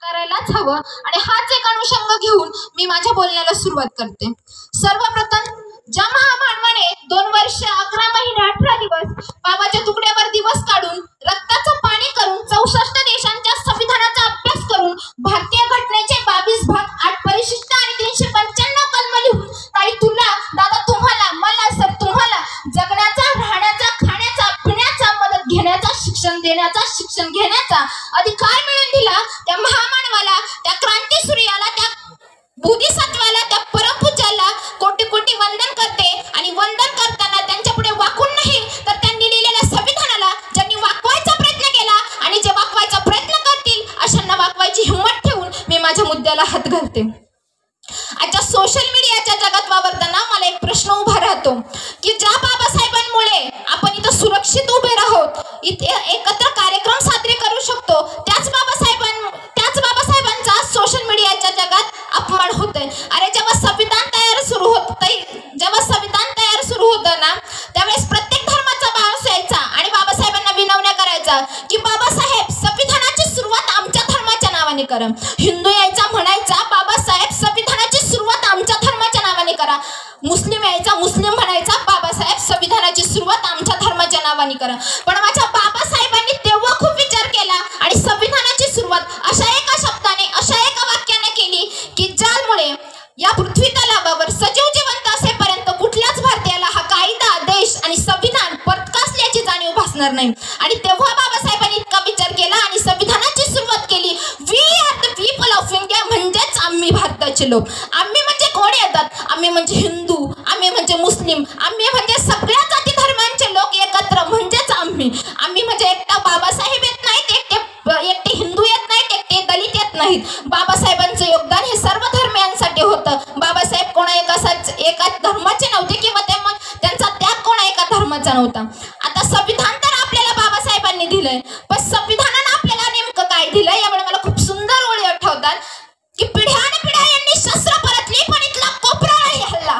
करायलाच हवं आणि हाच एक अनुषंग घेऊन मी माझ्या बोलण्याला सुरुवात करते। सर्वप्रथम ज्या महामानवाने 2 वर्ष 11 महिने 18 दिवस पावाच्या तुकड्यावर दिवस काढून रक्ताचं पाणी करून 64 देशांच्या संविधानाचा अभ्यास करून भारतीय घटनेचे 22 भाग 8 परिशिष्ट आणि 395 कलम लिहून ताई तुला दादा तुम्हाला मला सर तुम्हाला जगण्याचा राहण्याचा खाण्याचा पिण्याचा मदत घेण्याचा शिक्षण देण्याचा शिक्षण घेण्याचा अधिकार मिळवून दिला त्या महामानवाला त्या क्रांतीसूर्याला त्या बोधिसत्वाला त्या परमपूज्याला कोटी कोटी वंदन करते आणि वंदन करताना त्यांच्या पुढे वाकून नाही तर त्यांनी लिहिलेल्या संविधानाला ज्यांनी वाकवायचा प्रयत्न केला आणि जे वाकवायचा प्रयत्न करतील अशांना वाकवायची हिंमत ठेवून मी माझ्या मुद्द्याला हात घालते। आजच्या सोशल मीडियाच्या जगात वावरताना मला एक प्रश्न उभा राहतो की ज्या बाबासाहेबांमुळे आपण इथं सुरक्षित उभे राहोत इथे एकत्र कार्यक्रम साजरे करू शकतो त्याच बाबासाहेबांचा सोशल मीडियाच्या जगात अपमान होतोय। अरे जेव्हा संविधान तयार सुरू होतं ना त्यावेळेस प्रत्येक धर्माचा माणूस यायचा आणि बाबासाहेबांना विनवण्या करायचा की बाबासाहेब संविधानाची सुरुवात आमच्या धर्माच्या नावाने करा। हिंदू यायचा म्हणायचा बाबासाहेब संविधानाची सुरुवात आमच्या धर्माच्या नावाने करा। मुस्लिम यायचा मुस्लिम म्हणायचा बाबासाहेब संविधानाची सुरुवात आमच्या धर्माच्या नावाने करा। पण माझ्या बाबासाहेबांनी तेव्हा खूप विचार केला आणि संविधानाची सुरुवात अशा एका शब्दाने अशा एका वाक्याने केली की ज्यामुळे या पृथ्वी तलावावर सजीव जिवंत असेपर्यंत कुठल्याच भारतीयाला हा कायदा देश आणि संविधान पत्करल्याची जाणीव भासणार नाही। आणि तेव्हा बाबासाहेबांनी इतका विचार केला आणि संविधानाची सुरुवात केली। We are the people of India म्हणजेच आम्ही भारताचे लोक। आम्ही म्हणजे कोण येतात आम्ही म्हणजे हिंदू आम्ही म्हणजे मुस्लिम आम्ही म्हणजे सगळ्या जाती धर्मांचे लोक एकत्र म्हणजेच आम्ही म्हणजे एकटा बाबासाहेब येत नाहीत एकटे हिंदू येत नाहीत एकटे दलित येत नाहीत। बाबासाहेबांचं योगदान हे सर्व धर्मियांसाठी होतं। बाबासाहेब कोणा एका धर्माचे नव्हते किंवा त्यांचा त्याग कोणा एका धर्माचा नव्हता। आता संविधान तर आपल्याला बाबासाहेबांनी दिलंय पण संविधानानं आपल्याला नेमकं काय दिलंय यामुळे मला खूप सुंदर ओळी आठवतात की पिढ्यानपिढ्या यांनी शस्त्र परतली पण इथला कोपरा नाही हल्ला।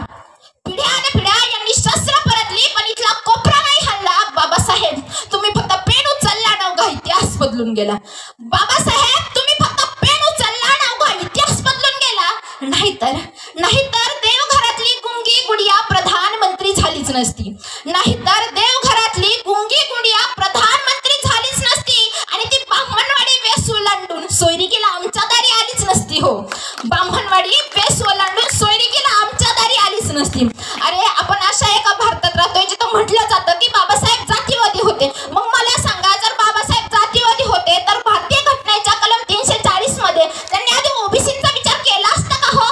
पिढ्यानपिढ्या यांनी शस्त्र परतली पण इथला कोपरा नाही हल्ला। बाबासाहेब तुम्ही फक्त पेन उचलला नवघा इतिहास बदलून गेला। बाबासाहेब तुम्ही फक्त पेन उचलला नवघा इतिहास बदलून गेला। नाहीतर देवघरातली गुंगी गुडिया प्रधानमंत्री झालीच नसती। नाहीतर देवघरातली गुंगी गुडिया प्रधानमंत्री झालीच नसती आणि ती ब्राह्मणवाडी वेस ओलांडून सोयरिकीला आमच्या दारी आलीच नसती। हो ब्राह्मणवाडी वेस ओलांडून सोयरिकीला आमच्या दारी आलीच नसती। अरे आपण अशा एका भारतात राहतोय जिथं म्हटलं जातं की बाबासाहेब जातीवादी होते। मग मला सांगा जर बाबासाहेब जातीवादी होते तर भारतीय घटनेच्या कलम 340 मध्ये त्यांनी आधी ओबीसीचा विचार केला असता का? हो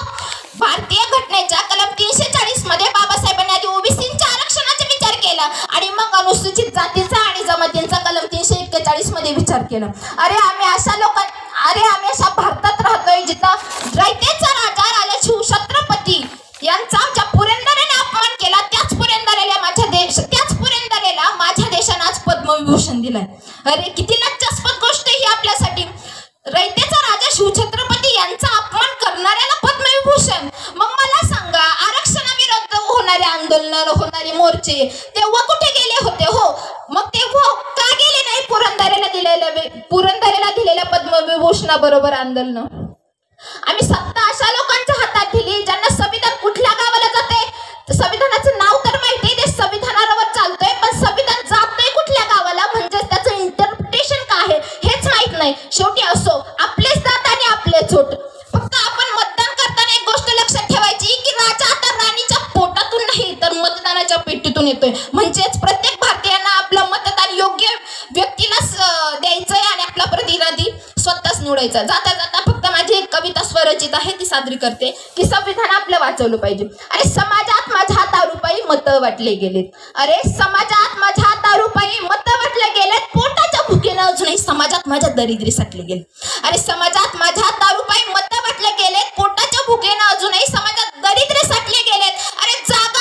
भारतीय घटनेच्या कलम 340 मध्ये बाबासाहेबांनी आधी ओबीसीच्या आरक्षणाचा विचार केला आणि मग अनुसूचित जातीचा आणि जमातींचा कलम 341 मध्ये विचार केला। अरे आम्ही अशा भारतात राहतोय जिथं रयतेचा राजा राजा शिवछत्रपती यांचा ज्या पुरंदरेने अपमान केला त्याच पुरंदरेला माझ्या देशाने आज पद्मविभूषण दिलाय। अरे किती लज्जास्पद गोष्ट ही आपल्यासाठी। रयतेचा राजा शिवछत्रपती यांचा अपमान करणाऱ्याला पद्मविभूषण। मग मला सांगा आरक्षणाविरुद्ध होणारे आंदोलन होणारे मोर्चे तेव्हा कुठे गेले होते? हो मग तेव्हा का गेले नाही पुरंदरेला दिलेल्या पद्मविभूषणाबरोबर आंदोलन? आम्ही सत्ता अशा लोकांच्या हातात दिली ज्यांना संविधान कुठल्या गावाला जाते संविधानाचं नाव तर माहिती ते संविधानावर चालतोय पण संविधान जातंय कुठल्या गावाला म्हणजे त्याचं इंटरप्रिटेशन काय आहे हेच माहित नाही। शेवटी असो आपलेच दात आणि आपलेच होट। फक्त आपण मतदान करताना एक गोष्ट लक्षात ठेवायची की राजा आता राणीच्या पोटातून नाही तर मतदानाच्या पेटीतून येतोय। म्हणजेच प्रत्येक भारतीयांना आपलं मतदान योग्य व्यक्तीला द्यायचंय आणि आपला प्रतिनिधी स्वतःच निवडायचा। जाता जाता फक्त माझी एक कविता स्वरचित आहे ती सादरी करते की संविधान आपलं वाचवलं पाहिजे। अरे समाजात माझ्या दारूपायी मतं वाटले गेलेत। अरे समाजात माझ्या दारूपायी मतं वाटले गेलेत पोटाच्या भुकेनं अजूनही समाजात माझ्या दरिद्री साठले गेले। अरे समाजात माझ्या दारूपायी मतं वाटले गेलेत पोटाच्या भुकेनं अजूनही समाजात दरिद्री साठले गेलेत। अरे जागा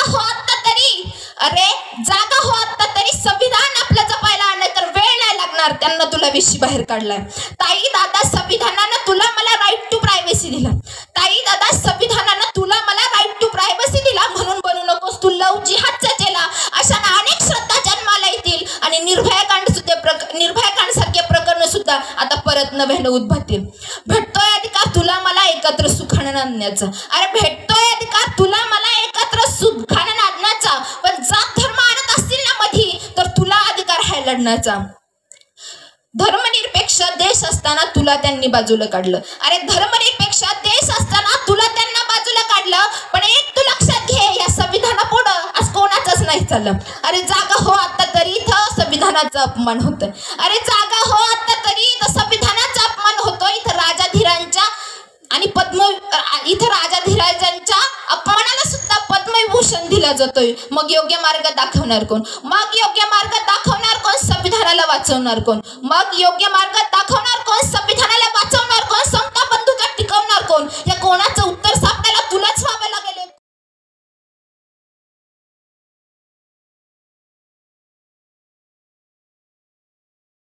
हो आता तरी संविधान आपलं जपायला नाही तर वेळ नाही लागणार त्यांना तुला विशी बाहेर काढलाय। ताई दादा संविधानानं तुला मला राईट टू प्रायव्हसी दिला। ताई दादा संविधानानं तुला मला राईट टू प्रायव्हसी दिला म्हणून बनू नकोस तू लव जिहादचा चेला। अशा अनेक श्रद्धा जन्माला येतील आणि निर्भया कांड सारखे प्रकरण सुद्धा आता परत नव्यानं उद्भवतील। आणण्याचा. अरे भेटतोय अधिकार तुला मला एकत्र सुखानं नांदण्याचा, पण जात धर्म आणत असतील ना मधी तर तुला अधिकार आहे लढण्याचा. धर्मनिरपेक्ष देश असताना तुला त्यांनी बाजूला काढलं. अरे धर्मनिरपेक्ष देश असताना तुला त्यांना बाजूला काढलं, पण एक तू लक्षात घे, या संविधानापुढं आज कोणाचंच नाही चाललं. अरे जागा हो आता तरी इथं संविधानाचा अपमान होतोय. अरे जागा हो आता तरी इथं संविधानाचा अपमान होतोय. इथं राजाधीरांच्या आणि इथं राजाधीराजांच्या अपमानाला सुद्धा पद्मविभूषण दिला जातोय. मग योग्य मार्ग दाखवणार कोण? मग योग्य मार्ग दाखवणार कोण? संविधानाला वाचवणार कोण? मग योग्य मार्ग दाखवणार कोण? संविधानाला वाचवणार कोण? समता बंधुता टिकवणार कोण? या कोणाचं